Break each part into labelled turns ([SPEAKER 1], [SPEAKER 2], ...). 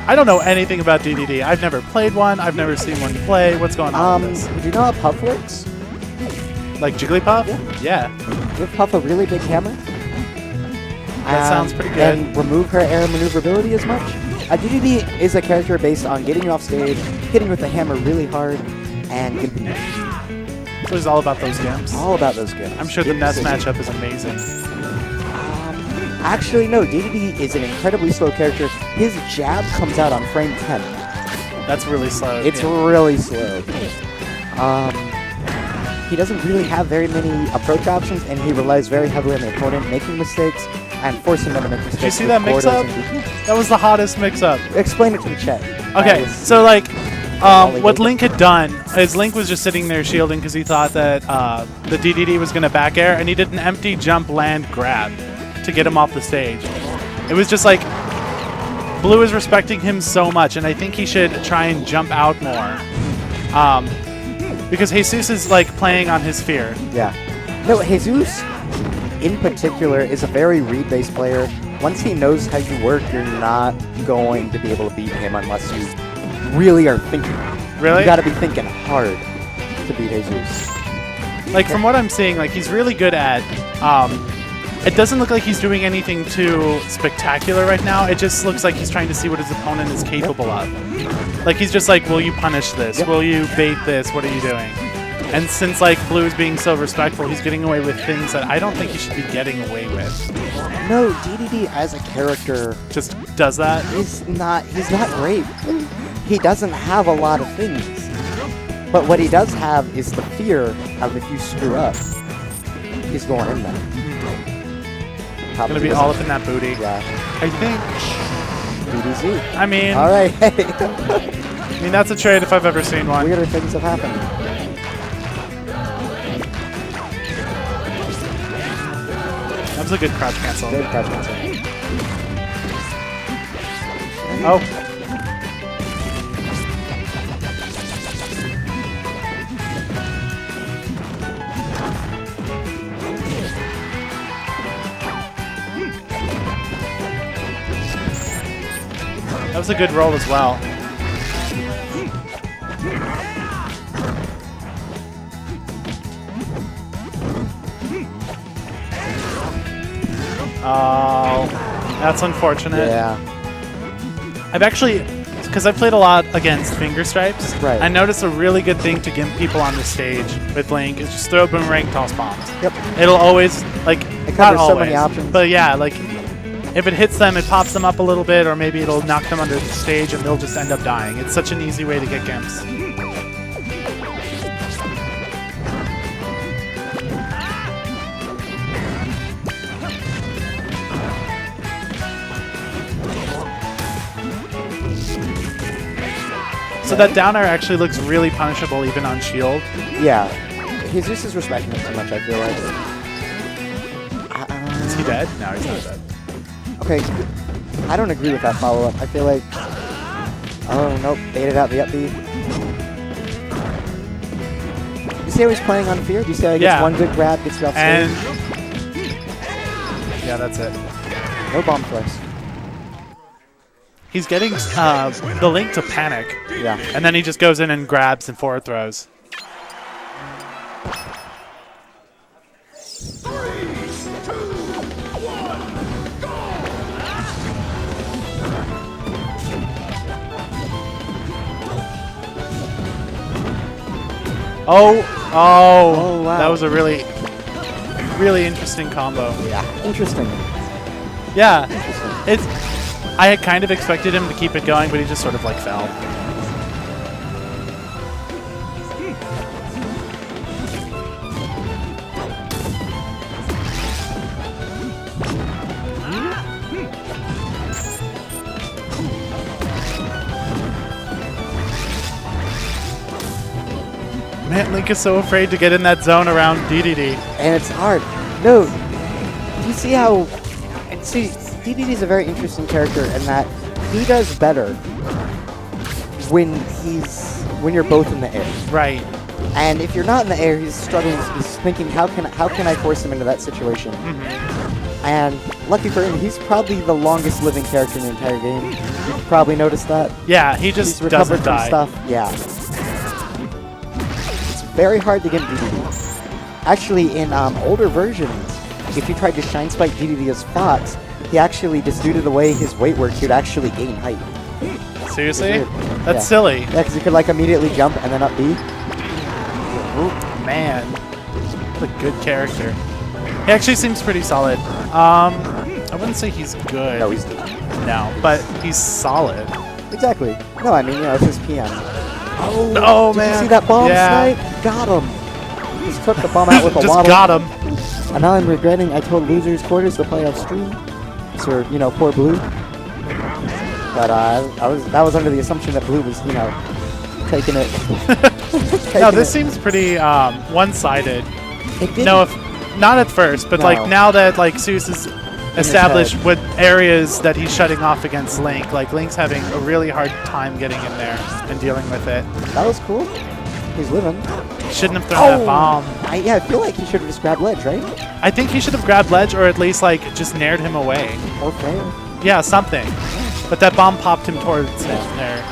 [SPEAKER 1] I don't know anything about DDD. I've never played one. I've never seen one play. What's going on with this?
[SPEAKER 2] Do you know how Puff works?
[SPEAKER 1] Like Jigglypuff? Yeah.
[SPEAKER 2] Give Puff a really big hammer.
[SPEAKER 1] That sounds pretty good.
[SPEAKER 2] And remove her air maneuverability as much. DDD is a character based on getting you off stage, hitting with the hammer really hard, and gimping you.
[SPEAKER 1] So it's all about those games.
[SPEAKER 2] All about those games.
[SPEAKER 1] I'm sure the Ness matchup is amazing.
[SPEAKER 2] Actually, no. DDD is an incredibly slow character. His jab comes out on frame 10.
[SPEAKER 1] That's really slow.
[SPEAKER 2] It's really slow. He doesn't really have very many approach options, and he relies very heavily on the opponent making mistakes and forcing them to make mistakes.
[SPEAKER 1] Did you see that mix-up? That was the hottest mix-up.
[SPEAKER 2] Explain it to the chat.
[SPEAKER 1] Okay, so like, what Link had done is Link was just sitting there shielding because he thought that the DDD was going to back air, and he did an empty jump land grab to get him off the stage. It was just like, Blue is respecting him so much, and I think he should try and jump out more. Because Heysuess is like playing on his fear.
[SPEAKER 2] Yeah. No, Heysuess in particular is a very read-based player. Once he knows how you work, you're not going to be able to beat him unless you really are thinking.
[SPEAKER 1] Really?
[SPEAKER 2] You got to be thinking hard to beat Heysuess.
[SPEAKER 1] Like from what I'm seeing, like he's really good at. It doesn't look like he's doing anything too spectacular right now. It just looks like he's trying to see what his opponent is capable of. Like he's just like, will you punish this? Will you bait this? What are you doing? And since like Blue is being so respectful, he's getting away with things that I don't think he should be getting away with.
[SPEAKER 2] No, DDD as a character
[SPEAKER 1] just does that.
[SPEAKER 2] He's not great. He doesn't have a lot of things. But what he does have is the fear of if you screw up, he's going in there.
[SPEAKER 1] Gonna be all up in that booty.
[SPEAKER 2] Yeah.
[SPEAKER 1] I think.
[SPEAKER 2] DDZ.
[SPEAKER 1] I mean.
[SPEAKER 2] All right.
[SPEAKER 1] I mean, that's a trade if I've ever seen one.
[SPEAKER 2] Weirder things have happened.
[SPEAKER 1] That was a good crouch cancel.
[SPEAKER 2] Good crouch cancel.
[SPEAKER 1] Oh. That was a good roll as well. Oh, that's unfortunate.
[SPEAKER 2] Yeah.
[SPEAKER 1] I've actually, because I've played a lot against Finger Stripes,
[SPEAKER 2] right.
[SPEAKER 1] I noticed a really good thing to gimp people on the stage with Link is just throw boomerang toss bombs.
[SPEAKER 2] Yep.
[SPEAKER 1] It'll always, like,
[SPEAKER 2] it
[SPEAKER 1] not
[SPEAKER 2] covers
[SPEAKER 1] always,
[SPEAKER 2] so many options.
[SPEAKER 1] But yeah, like, if it hits them, it pops them up a little bit, or maybe it'll knock them under the stage and they'll just end up dying. It's such an easy way to get gimps. So that down air actually looks really punishable even on shield.
[SPEAKER 2] Yeah. Heysuess is respecting it too much, I feel like.
[SPEAKER 1] Is he dead? No, he's not dead.
[SPEAKER 2] Okay. I don't agree with that follow-up. I feel like... Oh, nope. Baited out the up B. You see how he's playing on fear? Do you see how he gets one good grab, gets you off stage?
[SPEAKER 1] Yeah, that's it.
[SPEAKER 2] No bomb flex.
[SPEAKER 1] He's getting the Link to panic.
[SPEAKER 2] Yeah.
[SPEAKER 1] And then he just goes in and grabs and forward throws. Oh,
[SPEAKER 2] wow.
[SPEAKER 1] That was a really, really interesting combo.
[SPEAKER 2] Yeah, interesting.
[SPEAKER 1] Yeah, it's. I had kind of expected him to keep it going, but he just sort of like fell. Man, Link is so afraid to get in that zone around DDD.
[SPEAKER 2] And it's hard. No, do you see how... See, DDD is a very interesting character in that he does better when you're both in the air.
[SPEAKER 1] Right.
[SPEAKER 2] And if you're not in the air, he's struggling. He's thinking, how can I force him into that situation? And lucky for him, he's probably the longest living character in the entire game. You've probably noticed that.
[SPEAKER 1] Yeah, he just
[SPEAKER 2] He's recovered
[SPEAKER 1] doesn't
[SPEAKER 2] from
[SPEAKER 1] die.
[SPEAKER 2] stuff. Yeah. It's very hard to get DDD. Actually, in older versions, if you tried to Shine Spike DDD as Fox, he actually, just due to the way his weight works, he would actually gain height.
[SPEAKER 1] Seriously?
[SPEAKER 2] Weird.
[SPEAKER 1] That's
[SPEAKER 2] Yeah.
[SPEAKER 1] silly.
[SPEAKER 2] Yeah, because you could like immediately jump and then up B.
[SPEAKER 1] Man, what a good character. He actually seems pretty solid. I wouldn't say he's good.
[SPEAKER 2] No, he's
[SPEAKER 1] No, but he's solid.
[SPEAKER 2] exactly. No, I mean, you know, it's his PM.
[SPEAKER 1] Oh,
[SPEAKER 2] did
[SPEAKER 1] man.
[SPEAKER 2] you see that bomb
[SPEAKER 1] Yeah.
[SPEAKER 2] snipe? Got him. Just took the bomb out with a
[SPEAKER 1] Just
[SPEAKER 2] waddle.
[SPEAKER 1] got him.
[SPEAKER 2] And now I'm regretting I told Losers Quarters to play off stream. So, you know, poor Blue. But that was under the assumption that Blue was, you know, taking it.
[SPEAKER 1] No, this seems pretty one-sided.
[SPEAKER 2] It didn't.
[SPEAKER 1] No, not at first, but
[SPEAKER 2] No.
[SPEAKER 1] like now that like Heysuess is
[SPEAKER 2] his
[SPEAKER 1] established
[SPEAKER 2] head.
[SPEAKER 1] what areas that he's shutting off against Link, like Link's having a really hard time getting in there and dealing with it.
[SPEAKER 2] That was cool. He's living.
[SPEAKER 1] Shouldn't have thrown that bomb.
[SPEAKER 2] Yeah, I feel like he should have just grabbed ledge, right?
[SPEAKER 1] I think he should have grabbed ledge or at least like just nared him away.
[SPEAKER 2] Or fair.
[SPEAKER 1] Yeah, something. But that bomb popped him towards him there.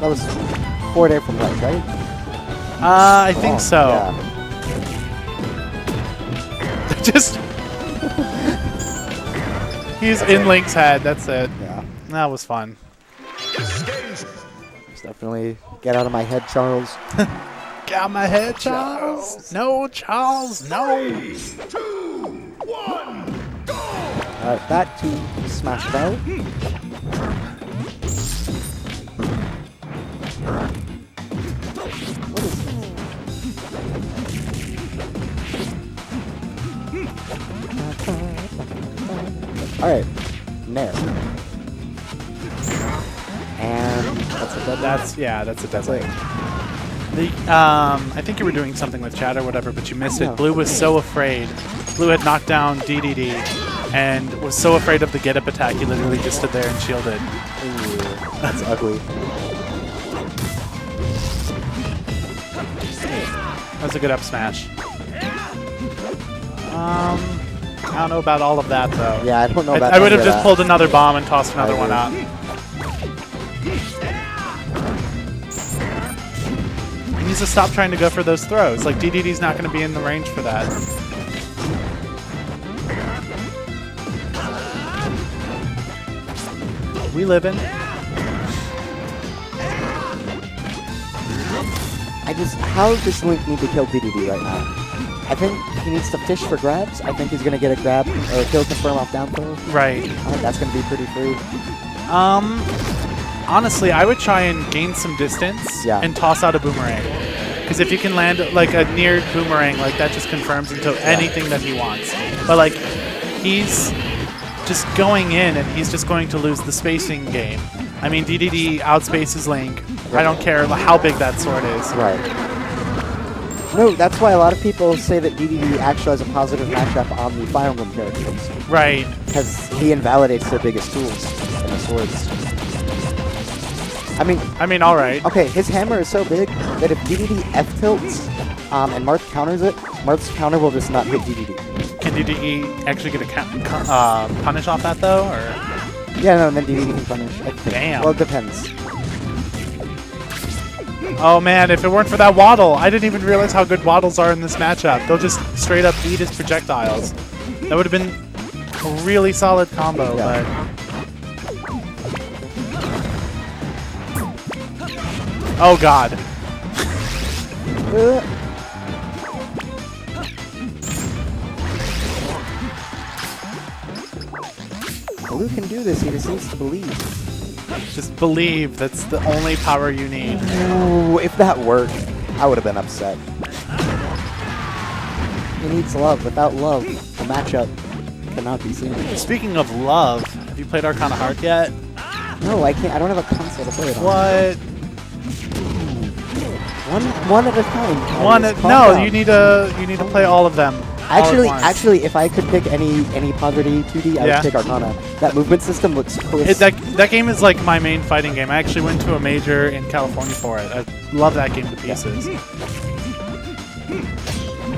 [SPEAKER 2] That was forward air from ledge, right?
[SPEAKER 1] I think
[SPEAKER 2] Oh,
[SPEAKER 1] so.
[SPEAKER 2] Yeah.
[SPEAKER 1] Just he's in Link's head. That's it.
[SPEAKER 2] Yeah.
[SPEAKER 1] That was fun.
[SPEAKER 2] It's definitely get out of my head, Charles.
[SPEAKER 1] Get out of my head, Charles. No, Charles. No.
[SPEAKER 3] 3, 2, 1, go!
[SPEAKER 2] Alright, back to Smash Bell. What is this? Alright, Nair. And that's a dead
[SPEAKER 1] That's a
[SPEAKER 2] That's
[SPEAKER 1] deadly.
[SPEAKER 2] it.
[SPEAKER 1] I think you were doing something with chat or whatever, but you missed
[SPEAKER 2] No.
[SPEAKER 1] it. Blue was so afraid. Blue had knocked down DDD and was so afraid of the get-up attack, he literally just stood there and shielded.
[SPEAKER 2] Ooh, that's ugly.
[SPEAKER 1] That was a good up smash. I don't know about all of that, though.
[SPEAKER 2] Yeah, I don't know about
[SPEAKER 1] I would
[SPEAKER 2] any
[SPEAKER 1] have
[SPEAKER 2] of
[SPEAKER 1] just
[SPEAKER 2] that.
[SPEAKER 1] pulled another bomb and tossed another one out.
[SPEAKER 2] agree.
[SPEAKER 1] He needs to stop trying to go for those throws. Like, DDD's not going to be in the range for that. We living.
[SPEAKER 2] How does Link need to kill DDD right now? I think he needs to fish for grabs. I think he's going to get a grab or a kill confirm off down throw.
[SPEAKER 1] Right.
[SPEAKER 2] I think that's going to be pretty free.
[SPEAKER 1] Honestly, I would try and gain some distance
[SPEAKER 2] Yeah.
[SPEAKER 1] and toss out a boomerang. Because if you can land like a near boomerang, like that just confirms into anything that he wants. But like, he's just going in and he's just going to lose the spacing game. I mean, DDD outspaces Link. I don't care how big that sword is.
[SPEAKER 2] Right. No, that's why a lot of people say that DDD actually has a positive matchup on the Fire Emblem characters.
[SPEAKER 1] Right.
[SPEAKER 2] Because he invalidates their biggest tools in the swords.
[SPEAKER 1] I mean, all right.
[SPEAKER 2] Okay, his hammer is so big that if DDD F-tilts and Marth counters it, Marth's counter will just not hit DDD.
[SPEAKER 1] Can DDD actually get a punish off that, though? Or
[SPEAKER 2] Yeah, no, and then DDD can punish. I think.
[SPEAKER 1] Damn.
[SPEAKER 2] Well, it depends.
[SPEAKER 1] oh, man, if it weren't for that waddle, I didn't even realize how good waddles are in this matchup. They'll just straight up eat his projectiles. That would have been a really solid combo,
[SPEAKER 2] Yeah.
[SPEAKER 1] but... Oh, God.
[SPEAKER 2] Blue can do this, he just needs to believe.
[SPEAKER 1] Just believe that's the only power you need.
[SPEAKER 2] Ooh, if that worked, I would have been upset. He needs love. Without love, the matchup cannot be seen.
[SPEAKER 1] Speaking of love, have you played Arcana Heart yet?
[SPEAKER 2] No, I can't. I don't have a console to play it on.
[SPEAKER 1] What?
[SPEAKER 2] One at a time. Calm
[SPEAKER 1] No,
[SPEAKER 2] down.
[SPEAKER 1] you need to play all of them. all at once.
[SPEAKER 2] Actually, if I could pick any Poverty 2D, I
[SPEAKER 1] Yeah.
[SPEAKER 2] would pick Arcana. That movement system looks crisp.
[SPEAKER 1] That game is like my main fighting game. I actually went to a major in California for it. I love that game to pieces.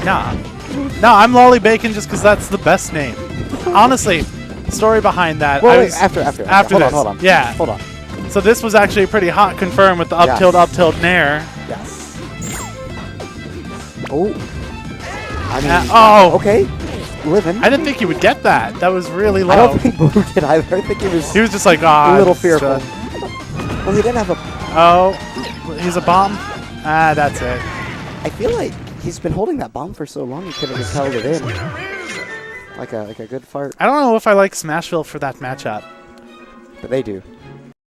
[SPEAKER 1] Nah, No, I'm Lolly Bacon just because that's the best name. Honestly, story behind that.
[SPEAKER 2] Well,
[SPEAKER 1] I
[SPEAKER 2] wait,
[SPEAKER 1] was-
[SPEAKER 2] after
[SPEAKER 1] After
[SPEAKER 2] hold
[SPEAKER 1] this.
[SPEAKER 2] on, hold on.
[SPEAKER 1] Yeah.
[SPEAKER 2] Hold on.
[SPEAKER 1] So this was actually a pretty hot confirm with the up
[SPEAKER 2] Yes.
[SPEAKER 1] tilt, nair.
[SPEAKER 2] Yes. Oh. I mean,
[SPEAKER 1] oh.
[SPEAKER 2] okay. Living.
[SPEAKER 1] I didn't think he would get that. That was really low.
[SPEAKER 2] I don't think Boo did either. I think he was
[SPEAKER 1] He was just like, ah.
[SPEAKER 2] a little
[SPEAKER 1] just,
[SPEAKER 2] fearful. Well, he didn't have a...
[SPEAKER 1] oh, he's a bomb. Ah, that's it.
[SPEAKER 2] I feel like he's been holding that bomb for so long, he could have just held it in. Like a good fart.
[SPEAKER 1] I don't know if I like Smashville for that matchup.
[SPEAKER 2] But they do.